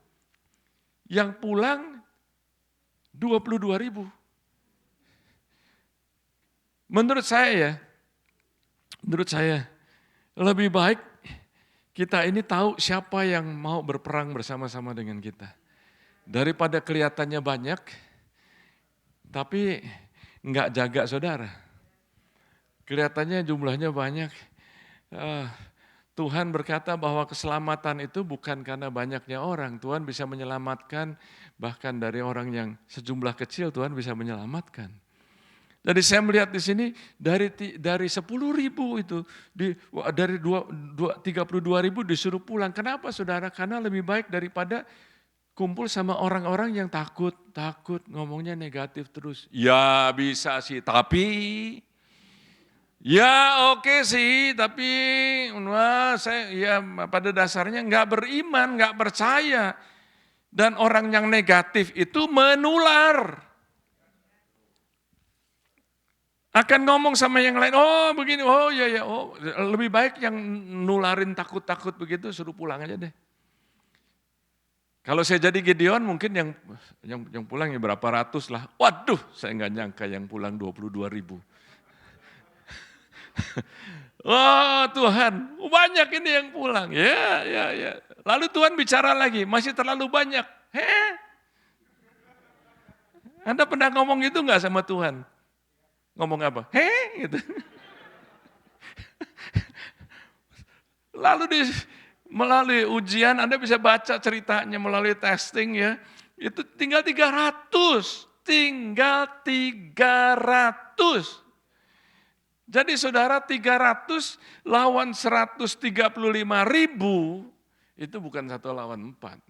Yang pulang 22.000. Menurut saya lebih baik kita ini tahu siapa yang mau berperang bersama-sama dengan kita. Daripada kelihatannya banyak, tapi enggak jaga saudara. Kelihatannya jumlahnya banyak. Tuhan berkata bahwa keselamatan itu bukan karena banyaknya orang. Tuhan bisa menyelamatkan bahkan dari orang yang sejumlah kecil Tuhan bisa menyelamatkan. Jadi saya melihat di sini dari 10.000 itu, dari 32.000 disuruh pulang. Kenapa saudara? Karena lebih baik daripada kumpul sama orang-orang yang takut ngomongnya negatif terus. Ya bisa sih, tapi ya oke sih, tapi saya pada dasarnya nggak beriman, nggak percaya. Dan orang yang negatif itu menular. Akan ngomong sama yang lain, oh begini, oh ya, oh lebih baik yang nularin takut-takut begitu suruh pulang aja deh. Kalau saya jadi Gideon mungkin yang pulang ya berapa ratus lah. Waduh, saya nggak nyangka yang pulang 22.000. Oh Tuhan, banyak ini yang pulang. Ya. Lalu Tuhan bicara lagi, masih terlalu banyak. Anda pernah ngomong gitu nggak sama Tuhan? Ngomong apa? Gitu. Lalu melalui ujian Anda bisa baca ceritanya melalui testing ya. Itu tinggal 300. Jadi saudara 300 lawan 135.000 itu bukan 1 lawan 4.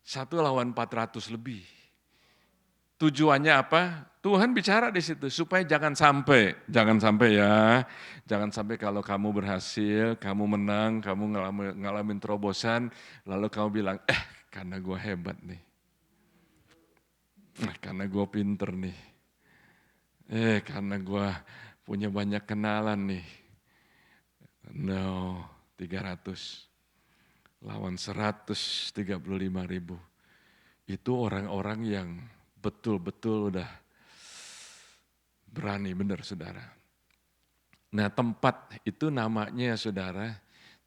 1 lawan 400 lebih. Tujuannya apa? Tuhan bicara di situ supaya jangan sampai ya. Jangan sampai kalau kamu berhasil, kamu menang, kamu ngalamin terobosan, lalu kamu bilang, karena gue hebat nih. Karena gue pinter nih. Karena gue punya banyak kenalan nih. No, 300 lawan 135.000. Itu orang-orang yang betul-betul udah berani, benar saudara. Nah tempat itu namanya saudara,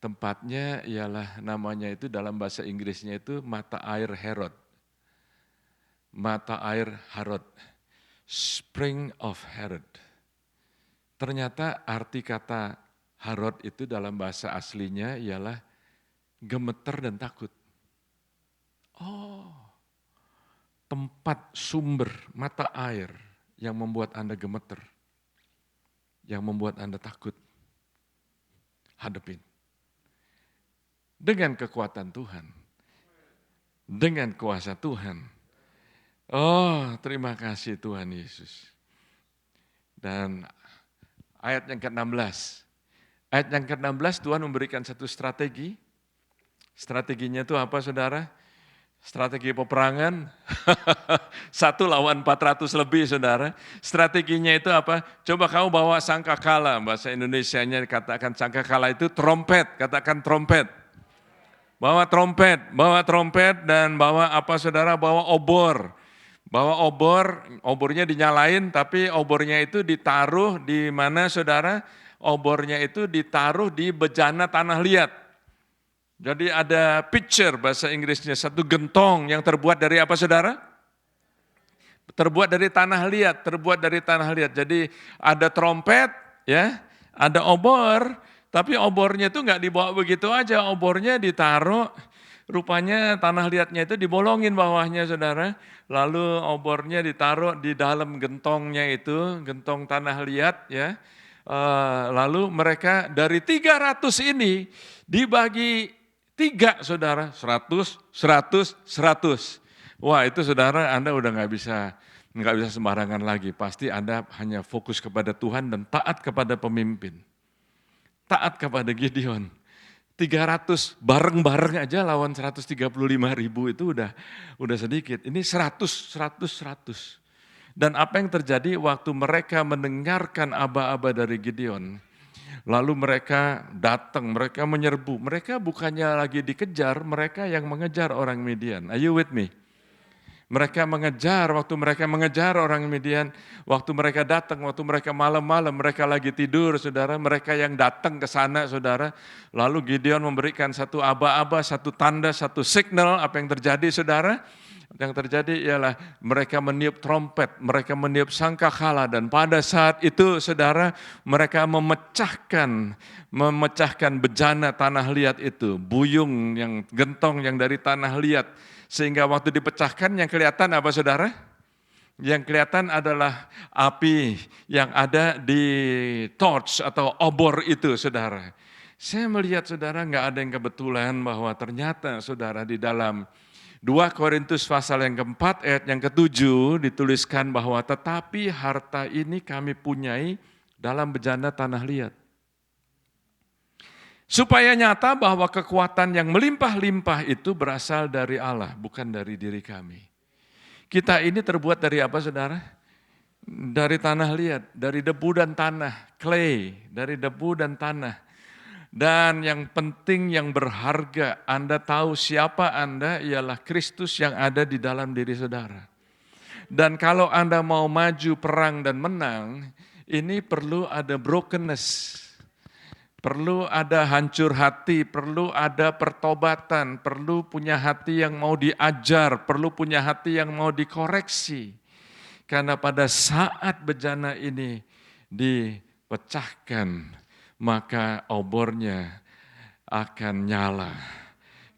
tempatnya ialah namanya itu dalam bahasa Inggrisnya itu mata air Harod. Mata air Harod, Spring of Harod. Ternyata arti kata Harod itu dalam bahasa aslinya ialah gemeter dan takut. Tempat sumber mata air yang membuat Anda gemeter, yang membuat Anda takut, hadapin. Dengan kekuatan Tuhan, dengan kuasa Tuhan. Oh, terima kasih Tuhan Yesus. Dan ayat yang ke-16. Ayat yang ke-16 Tuhan memberikan satu strategi. Strateginya itu apa saudara? Strategi peperangan, 1 lawan 400 lebih saudara. Strateginya itu apa? Coba kamu bawa sangkakala, bahasa Indonesianya dikatakan sangkakala itu trompet, katakan trompet. Bawa trompet dan bawa apa saudara? Bawa obor. Bawa obornya dinyalain tapi obornya itu ditaruh di mana saudara? Obornya itu ditaruh di bejana tanah liat. Jadi ada pitcher bahasa Inggrisnya, satu gentong yang terbuat dari apa saudara? Terbuat dari tanah liat. Jadi ada trompet, ya, ada obor, tapi obornya itu nggak dibawa begitu aja, obornya ditaruh, rupanya tanah liatnya itu dibolongin bawahnya saudara, lalu obornya ditaruh di dalam gentongnya itu, gentong tanah liat, ya. Lalu mereka dari 300 ini dibagi 3 saudara, 100. Wah itu saudara Anda udah nggak bisa sembarangan lagi. Pasti Anda hanya fokus kepada Tuhan dan taat kepada pemimpin. Taat kepada Gideon. 300 bareng-bareng aja lawan 135.000 itu udah sedikit. Ini 100. Dan apa yang terjadi waktu mereka mendengarkan aba-aba dari Gideon. Lalu mereka datang, mereka menyerbu. Mereka bukannya lagi dikejar, mereka yang mengejar orang Midian. Are you with me? Mereka mengejar, waktu mereka mengejar orang Midian, waktu mereka datang, waktu mereka malam-malam, mereka lagi tidur, saudara, mereka yang datang ke sana, saudara. Lalu Gideon memberikan satu aba-aba, satu tanda, satu signal, apa yang terjadi, saudara? Yang terjadi ialah mereka meniup trompet, mereka meniup sangkakala, dan pada saat itu, saudara, mereka memecahkan bejana tanah liat itu, buyung yang gentong yang dari tanah liat. Sehingga waktu dipecahkan yang kelihatan apa saudara? Yang kelihatan adalah api yang ada di torch atau obor itu saudara. Saya melihat saudara nggak ada yang kebetulan bahwa ternyata saudara di dalam 2 Korintus pasal yang keempat ayat yang ketujuh dituliskan bahwa tetapi harta ini kami punyai dalam bejana tanah liat. Supaya nyata bahwa kekuatan yang melimpah-limpah itu berasal dari Allah, bukan dari diri kami. Kita ini terbuat dari apa saudara? Dari tanah liat, dari debu dan tanah, clay, dari debu dan tanah. Dan yang penting, yang berharga, Anda tahu siapa Anda, ialah Kristus yang ada di dalam diri saudara. Dan kalau Anda mau maju perang dan menang, ini perlu ada brokenness. Perlu ada hancur hati, perlu ada pertobatan, perlu punya hati yang mau diajar, perlu punya hati yang mau dikoreksi. Karena pada saat bejana ini dipecahkan, maka obornya akan nyala.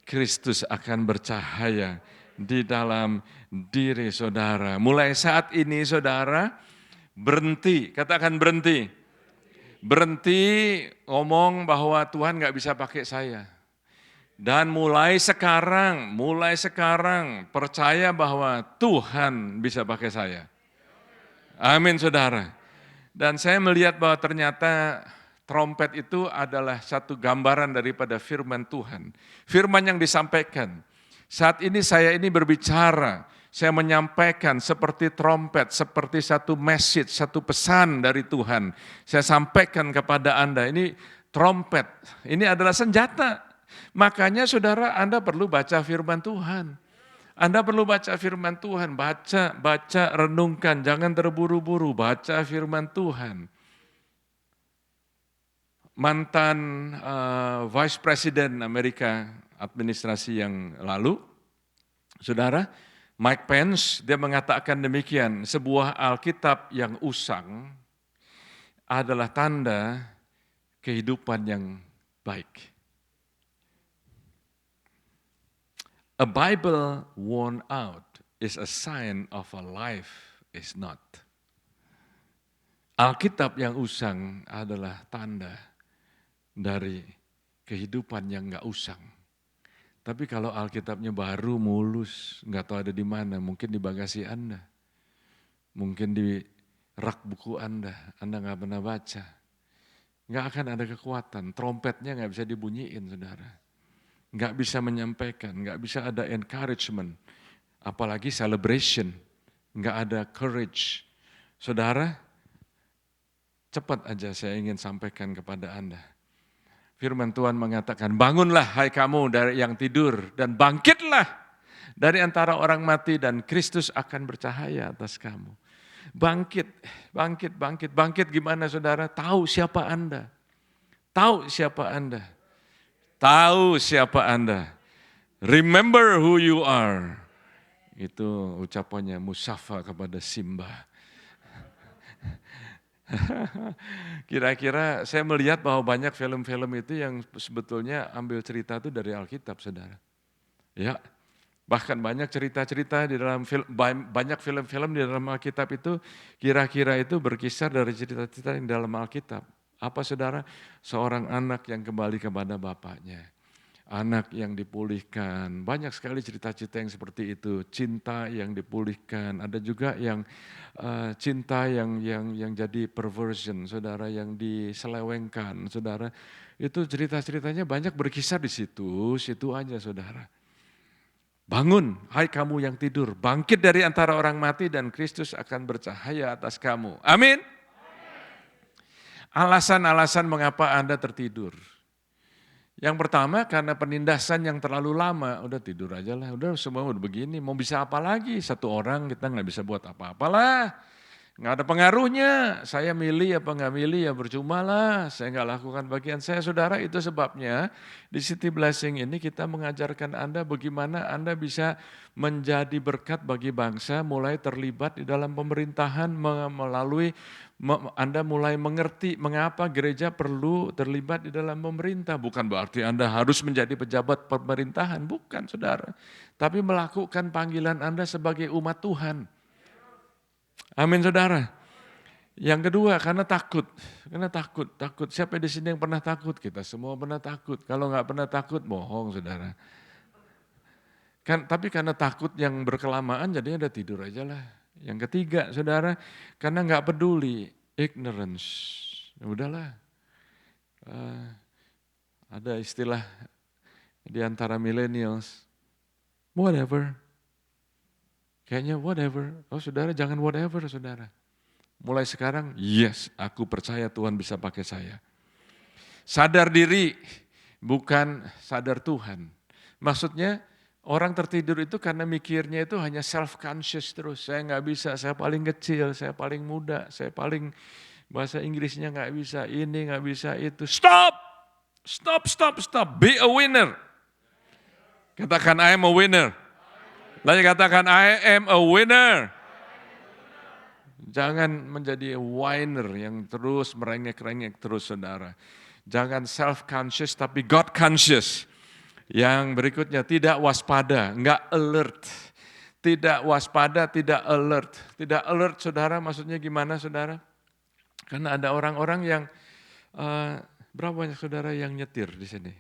Kristus akan bercahaya di dalam diri saudara. Mulai saat ini saudara, berhenti, katakan berhenti. Berhenti ngomong bahwa Tuhan gak bisa pakai saya. Dan mulai sekarang percaya bahwa Tuhan bisa pakai saya. Amin saudara. Dan saya melihat bahwa ternyata trompet itu adalah satu gambaran daripada firman Tuhan. Firman yang disampaikan. Saat ini saya ini berbicara, saya menyampaikan seperti trompet, seperti satu message, satu pesan dari Tuhan. Saya sampaikan kepada Anda, ini trompet, ini adalah senjata. Makanya saudara, Anda perlu baca firman Tuhan. Anda perlu baca firman Tuhan, baca, renungkan, jangan terburu-buru, baca firman Tuhan. Mantan Vice President Amerika administrasi yang lalu, saudara, Mike Pence, dia mengatakan demikian, sebuah Alkitab yang usang adalah tanda kehidupan yang baik. A Bible worn out is a sign of a life is not. Alkitab yang usang adalah tanda dari kehidupan yang enggak usang. Tapi kalau Alkitabnya baru, mulus, enggak tahu ada di mana, mungkin di bagasi Anda. Mungkin di rak buku Anda enggak pernah baca. Enggak akan ada kekuatan, trompetnya enggak bisa dibunyiin saudara. Enggak bisa menyampaikan, enggak bisa ada encouragement, apalagi celebration, enggak ada courage. Saudara, cepat aja saya ingin sampaikan kepada Anda. Firman Tuhan mengatakan, bangunlah hai kamu dari yang tidur dan bangkitlah dari antara orang mati dan Kristus akan bercahaya atas kamu. Bangkit, bangkit, bangkit, bangkit gimana saudara? Tahu siapa Anda. Tahu siapa Anda. Tahu siapa Anda. Remember who you are. Itu ucapannya Musafa kepada Simba. Kira-kira saya melihat bahwa banyak film-film itu yang sebetulnya ambil cerita itu dari Alkitab, saudara. Ya, bahkan banyak cerita-cerita di dalam banyak film-film di dalam Alkitab itu kira-kira itu berkisar dari cerita-cerita yang dalam Alkitab. Apa saudara? Seorang anak yang kembali kepada bapaknya. Anak yang dipulihkan, banyak sekali cerita-cerita yang seperti itu, cinta yang dipulihkan, ada juga yang cinta yang jadi perversion, saudara, yang diselewengkan, saudara, itu cerita-ceritanya banyak berkisar di situ aja saudara. Bangun, hai kamu yang tidur, bangkit dari antara orang mati dan Kristus akan bercahaya atas kamu. Amin. Alasan-alasan mengapa Anda tertidur. Yang pertama karena penindasan yang terlalu lama, udah tidur aja lah, udah semua udah begini, mau bisa apa lagi? Satu orang kita nggak bisa buat apa-apalah. Nggak ada pengaruhnya, saya milih apa nggak milih ya percuma lah, saya nggak lakukan bagian saya. Saudara, itu sebabnya di City Blessing ini kita mengajarkan Anda bagaimana Anda bisa menjadi berkat bagi bangsa, mulai terlibat di dalam pemerintahan melalui Anda mulai mengerti mengapa gereja perlu terlibat di dalam pemerintah. Bukan berarti Anda harus menjadi pejabat pemerintahan, bukan saudara. Tapi melakukan panggilan Anda sebagai umat Tuhan. Amin saudara. Yang kedua karena takut. Takut. Siapa di sini yang pernah takut? Kita semua pernah takut. Kalau nggak pernah takut, bohong saudara. Tapi karena takut yang berkelamaan, jadinya udah tidur aja lah. Yang ketiga saudara, karena nggak peduli, ignorance. Ya udahlah. Ada istilah di antara millennials, whatever. Kayaknya whatever. Oh saudara, jangan whatever saudara. Mulai sekarang, yes, aku percaya Tuhan bisa pakai saya. Sadar diri, bukan sadar Tuhan. Maksudnya orang tertidur itu karena mikirnya itu hanya self-conscious terus. Saya nggak bisa, saya paling kecil, saya paling muda, saya paling bahasa Inggrisnya nggak bisa, ini nggak bisa itu. Stop! Stop. Be a winner. Katakan I am a winner. Lagi katakan I am a winner. Jangan menjadi whiner yang terus merengek-rengek terus saudara. Jangan self-conscious tapi God-conscious. Yang berikutnya tidak waspada, enggak alert. Tidak waspada, tidak alert. Tidak alert saudara maksudnya gimana saudara? Karena ada orang-orang yang, berapa banyak saudara yang nyetir di sini?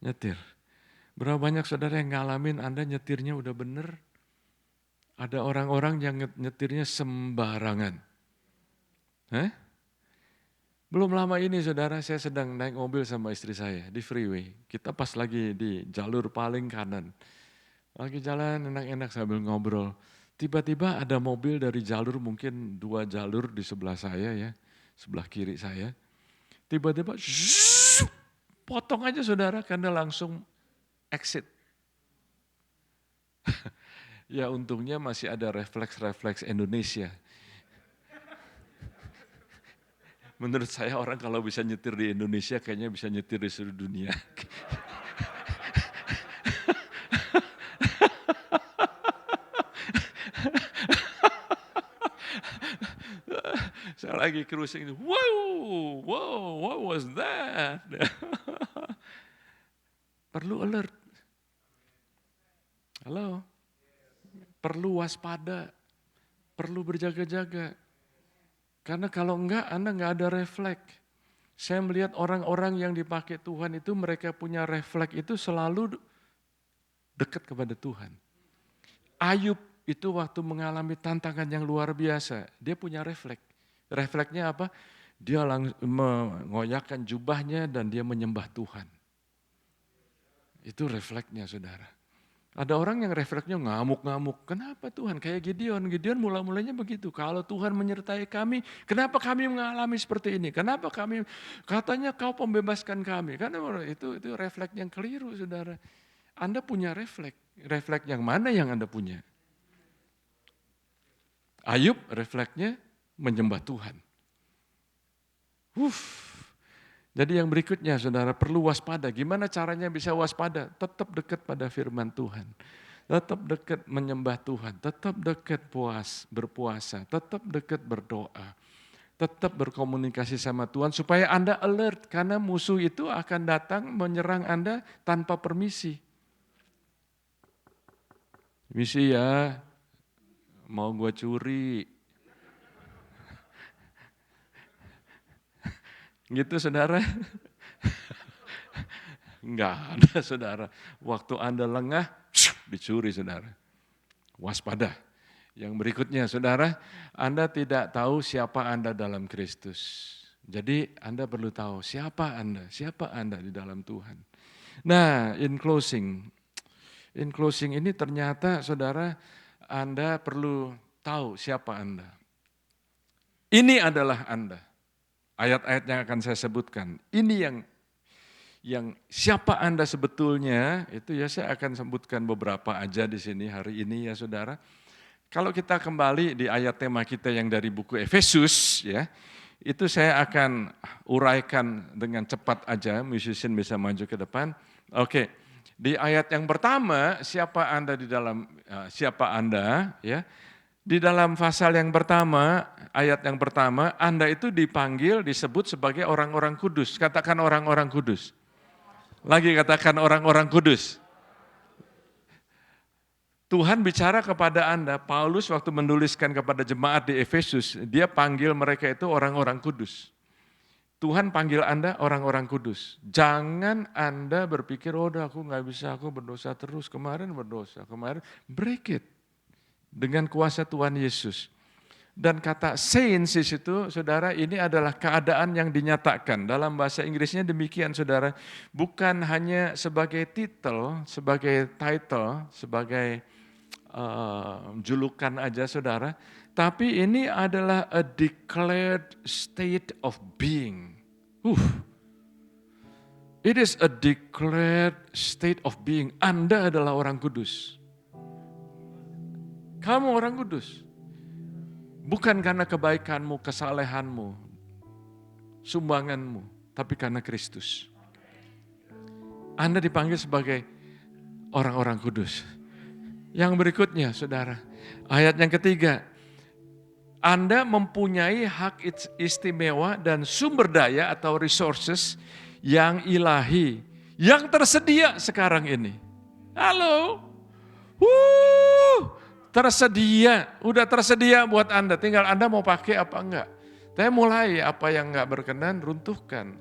Nyetir. Berapa banyak saudara yang ngalamin Anda nyetirnya udah bener? Ada orang-orang yang nyetirnya sembarangan. Belum lama ini saudara, saya sedang naik mobil sama istri saya di freeway. Kita pas lagi di jalur paling kanan. Lagi jalan enak-enak sambil ngobrol. Tiba-tiba ada mobil dari jalur mungkin 2 jalur di sebelah saya ya, sebelah kiri saya. Tiba-tiba potong aja saudara karena langsung exit. Ya untungnya masih ada refleks-refleks Indonesia. Menurut saya orang kalau bisa nyetir di Indonesia kayaknya bisa nyetir di seluruh dunia. Saya lagi cruising, wow, what was that? Perlu alert. Halo? Perlu waspada, perlu berjaga-jaga. Karena kalau enggak, Anda enggak ada refleks. Saya melihat orang-orang yang dipakai Tuhan itu mereka punya refleks itu selalu dekat kepada Tuhan. Ayub itu waktu mengalami tantangan yang luar biasa, dia punya refleks. Refleksnya apa? Dia mengoyakkan jubahnya dan dia menyembah Tuhan. Itu refleksnya saudara. Ada orang yang refleksnya ngamuk-ngamuk. Kenapa Tuhan? Kayak Gideon. Gideon mula-mulanya begitu. Kalau Tuhan menyertai kami, kenapa kami mengalami seperti ini? Kenapa kami, katanya kau membebaskan kami. Karena itu refleks yang keliru saudara. Anda punya refleks. Refleks yang mana yang Anda punya? Ayub refleksnya menyembah Tuhan. Jadi yang berikutnya saudara perlu waspada. Gimana caranya bisa waspada? Tetap dekat pada firman Tuhan. Tetap dekat menyembah Tuhan. Tetap dekat berpuasa. Tetap dekat berdoa. Tetap berkomunikasi sama Tuhan supaya Anda alert. Karena musuh itu akan datang menyerang Anda tanpa permisi. Misi ya, mau gue curi. Gitu saudara. Enggak ada saudara. Waktu Anda lengah, dicuri saudara. Waspada. Yang berikutnya saudara, Anda tidak tahu siapa Anda dalam Kristus. Jadi Anda perlu tahu siapa Anda di dalam Tuhan. Nah, in closing ini ternyata saudara, Anda perlu tahu siapa Anda. Ini adalah Anda. ayat-ayat yang akan saya sebutkan. Ini yang siapa Anda sebetulnya, itu ya saya akan sebutkan beberapa aja di sini hari ini ya saudara. Kalau kita kembali di ayat tema kita yang dari buku Efesus ya, itu saya akan uraikan dengan cepat aja, musician bisa maju ke depan. Oke, di ayat yang pertama, siapa Anda di dalam, siapa Anda ya. Di dalam pasal yang pertama, ayat yang pertama, Anda itu dipanggil, disebut sebagai orang-orang kudus. Katakan orang-orang kudus. Lagi katakan orang-orang kudus. Tuhan bicara kepada Anda, Paulus waktu menuliskan kepada jemaat di Efesus, dia panggil mereka itu orang-orang kudus. Tuhan panggil Anda orang-orang kudus. Jangan Anda berpikir, oh aku nggak bisa, aku berdosa terus, kemarin berdosa, break it. Dengan kuasa Tuhan Yesus. Dan kata saints di situ, saudara, ini adalah keadaan yang dinyatakan. Dalam bahasa Inggrisnya demikian, saudara. Bukan hanya sebagai titel, sebagai title, sebagai julukan aja, saudara. Tapi ini adalah a declared state of being. It is a declared state of being. Anda adalah orang kudus. Kamu orang kudus. Bukan karena kebaikanmu, kesalehanmu, sumbanganmu, tapi karena Kristus. Anda dipanggil sebagai orang-orang kudus. Yang berikutnya, saudara, ayat yang ketiga. Anda mempunyai hak istimewa dan sumber daya atau resources yang ilahi, yang tersedia sekarang ini. Halo? Tersedia, udah tersedia buat Anda, tinggal Anda mau pakai apa enggak. Saya mulai apa yang enggak berkenan, runtuhkan.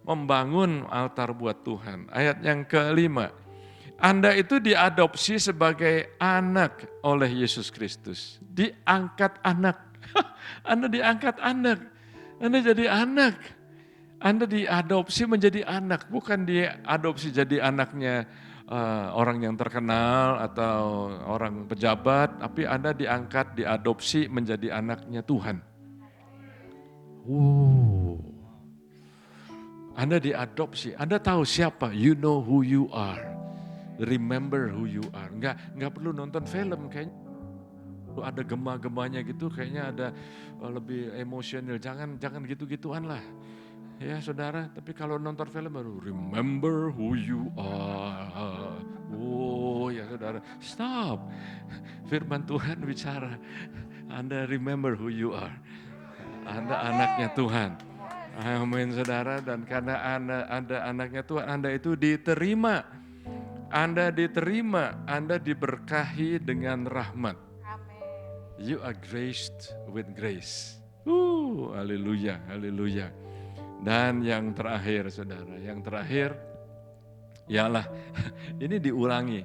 Membangun altar buat Tuhan. Ayat yang kelima, Anda itu diadopsi sebagai anak oleh Yesus Kristus. Diangkat anak. Anda diangkat anak. Anda jadi anak. Anda diadopsi menjadi anak, bukan diadopsi jadi anaknya orang yang terkenal atau orang pejabat, tapi Anda diangkat, diadopsi menjadi anaknya Tuhan. Anda diadopsi, Anda tahu siapa, you know who you are, remember who you are. Enggak perlu nonton film, kayaknya ada gema-gemanya gitu, kayaknya ada lebih emosional, jangan gitu-gituan lah. Ya saudara, tapi kalau nonton film baru remember who you are. Oh ya saudara, stop. Firman Tuhan bicara, Anda remember who you are. Anda anaknya Tuhan. Amin saudara, dan karena Anda anaknya Tuhan, Anda itu diterima. Anda diterima, Anda diberkahi dengan rahmat. You are graced with grace. Haleluya, haleluya. Dan yang terakhir saudara, yang terakhir ialah ini diulangi.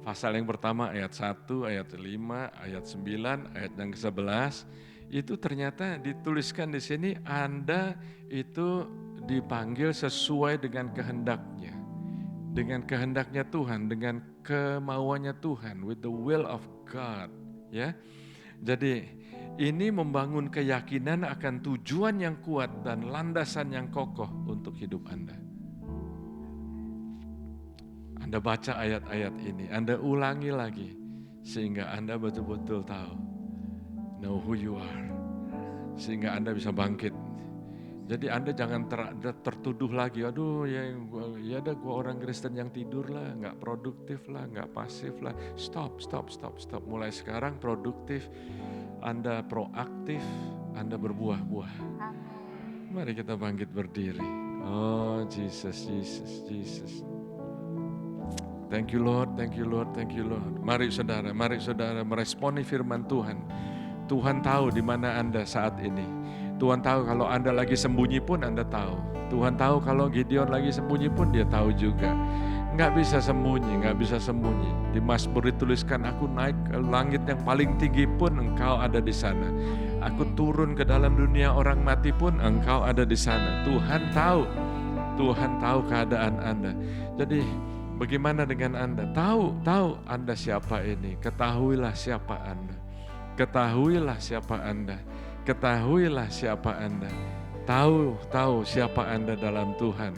Pasal yang pertama ayat 1, ayat 5, ayat 9, ayat yang ke-11 itu ternyata dituliskan di sini Anda itu dipanggil sesuai dengan kehendaknya. Dengan kehendaknya Tuhan, dengan kemauannya Tuhan, with the will of God, ya. Jadi ini membangun keyakinan akan tujuan yang kuat dan landasan yang kokoh untuk hidup Anda. Anda baca ayat-ayat ini, Anda ulangi lagi, sehingga Anda betul-betul tahu, know who you are, sehingga Anda bisa bangkit. Jadi Anda jangan tertuduh lagi, aduh ya ada gua orang Kristen yang tidur lah, gak produktif lah, gak pasif lah. Stop. Mulai sekarang produktif. Anda proaktif, Anda berbuah-buah. Mari kita bangkit berdiri. Oh Jesus. Thank you Lord. Mari saudara meresponi firman Tuhan. Tuhan tahu di mana Anda saat ini. Tuhan tahu kalau Anda lagi sembunyi pun Anda tahu. Tuhan tahu kalau Gideon lagi sembunyi pun dia tahu juga. Nggak bisa sembunyi. Di Mazmur dituliskan, aku naik ke langit yang paling tinggi pun engkau ada di sana. Aku turun ke dalam dunia orang mati pun engkau ada di sana. Tuhan tahu keadaan Anda. Jadi bagaimana dengan Anda? Tahu Anda siapa ini. Ketahuilah siapa Anda. tahu siapa Anda dalam Tuhan.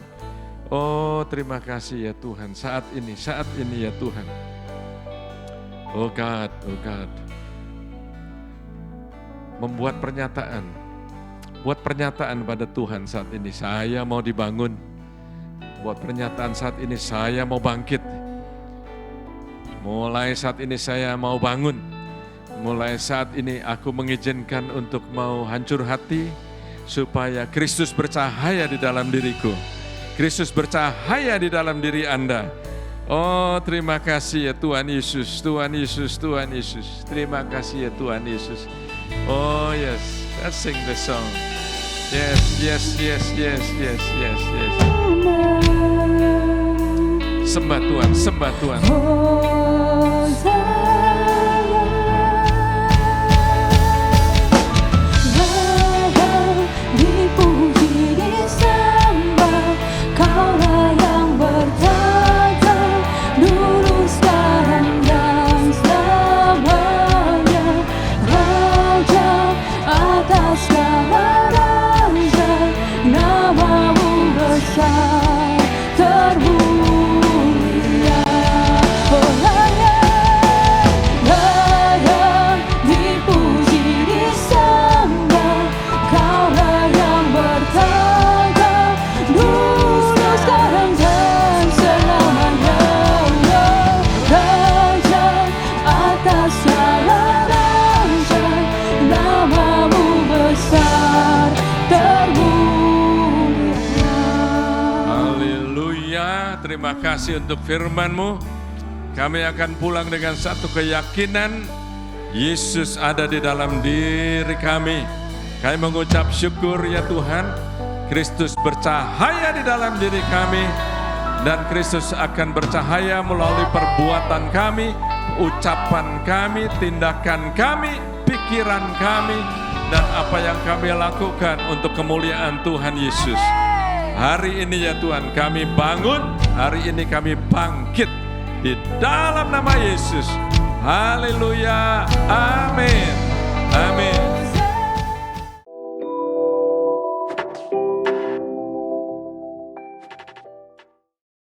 Oh, terima kasih ya Tuhan, saat ini ya Tuhan. Oh God. Buat pernyataan pada Tuhan saat ini, saya mau dibangun. Buat pernyataan saat ini, saya mau bangkit. Mulai saat ini saya mau bangun. Mulai saat ini aku mengizinkan untuk mau hancur hati, supaya Kristus bercahaya di dalam diriku. Kristus bercahaya di dalam diri Anda. Oh, terima kasih ya Tuhan Yesus, Tuhan Yesus, Tuhan Yesus. Terima kasih ya Tuhan Yesus. Oh yes, let's sing the song. Yes. Sembah Tuhan, sembah Tuhan. Terima kasih untuk firman-Mu. Kami akan pulang dengan satu keyakinan, Yesus ada di dalam diri kami. Kami mengucap syukur ya Tuhan, Kristus bercahaya di dalam diri kami, dan Kristus akan bercahaya melalui perbuatan kami, ucapan kami, tindakan kami, pikiran kami, dan apa yang kami lakukan untuk kemuliaan Tuhan Yesus. Hari ini ya Tuhan kami bangun, hari ini kami bangkit di dalam nama Yesus. Haleluya, amin, amin.